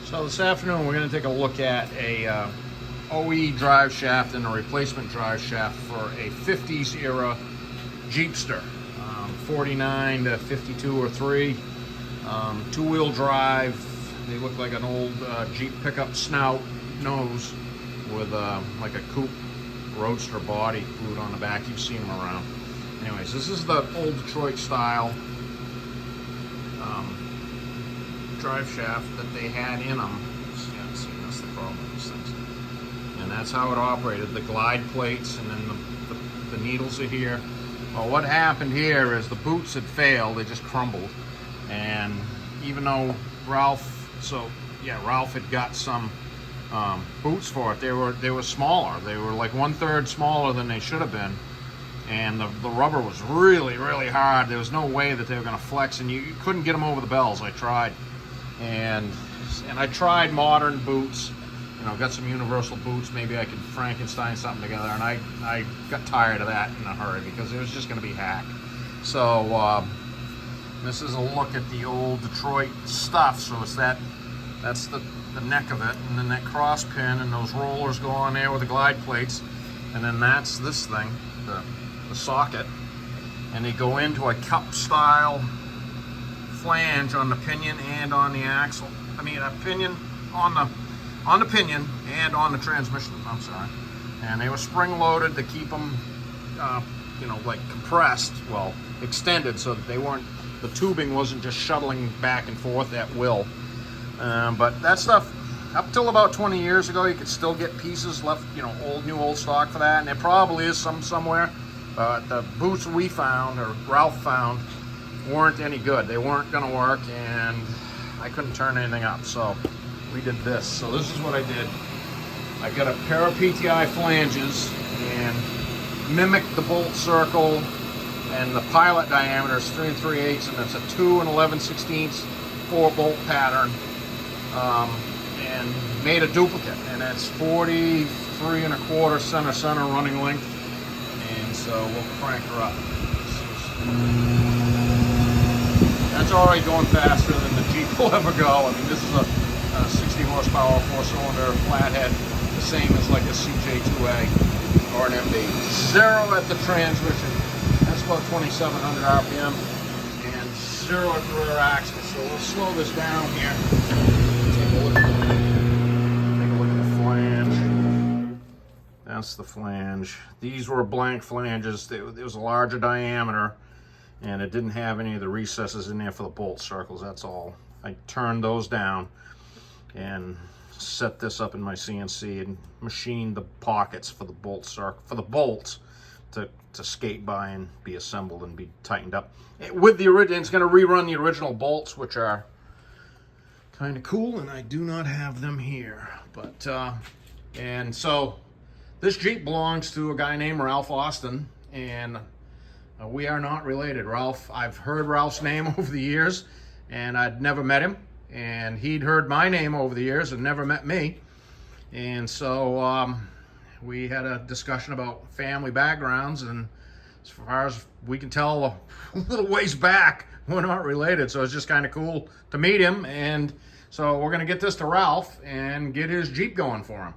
So this afternoon we're going to take a look at a OE drive shaft and a replacement drive shaft for a 50s era Jeepster, 49 to 52 or 3, two-wheel drive. They look like an old Jeep pickup snout nose with like a coupe roadster body glued on the back. You've seen them around. Anyways, this is the old Detroit style drive shaft that they had in them. See, that's the problem with these things. And that's how it operated. The glide plates, and then the needles are here. Well, what happened here is the boots had failed. They just crumbled. And even though Ralph had got some boots for it, they were smaller. They were like 1/3 smaller than they should have been. And the rubber was really, really hard. There was no way that they were going to flex, and you couldn't get them over the bells. I tried. And I tried modern boots, got some universal boots. Maybe I could Frankenstein something together, and I got tired of that in a hurry because it was just going to be hack. So this is a look at the old Detroit stuff. So it's that's the neck of it, and then that cross pin and those rollers go on there with the glide plates, and then that's this thing, the socket, and they go into a cup style flange on the pinion and on the axle. I mean, a pinion on the pinion and on the transmission. I'm sorry. And they were spring loaded to keep them, like compressed, well, extended, so that the tubing wasn't just shuttling back and forth at will. But that stuff, up till about 20 years ago, you could still get pieces left, old stock for that, and there probably is some somewhere. But the boots we found, or Ralph found, weren't any good. They weren't going to work, and I couldn't turn anything up, so we did this. So this is what I did. I got a pair of PTI flanges and mimicked the bolt circle, and the pilot diameter is 3 3/8, and it's a 2 11/16 4-bolt pattern, and made a duplicate, and it's 43 1/4 center running length, and so we'll crank her up. That's already going faster than the Jeep will ever go. I mean, this is a 60 horsepower 4-cylinder flathead, the same as like a CJ2A or an MB. 0 at the transmission. That's about 2,700 RPM, and 0 at the rear axle. So we'll slow this down here. Take a look at the flange. That's the flange. These were blank flanges. It was a larger diameter, and it didn't have any of the recesses in there for the bolt circles. That's all. I turned those down and set this up in my CNC and machined the pockets for the bolts to skate by and be assembled and be tightened up. With the original, it's going to rerun the original bolts, which are kind of cool, and I do not have them here. But and so this Jeep belongs to a guy named Ralph Austin, and we are not related. Ralph, I've heard Ralph's name over the years, and I'd never met him, and he'd heard my name over the years and never met me. And so we had a discussion about family backgrounds, and as far as we can tell, a little ways back, we're not related. So it's just kind of cool to meet him, and so we're going to get this to Ralph and get his Jeep going for him.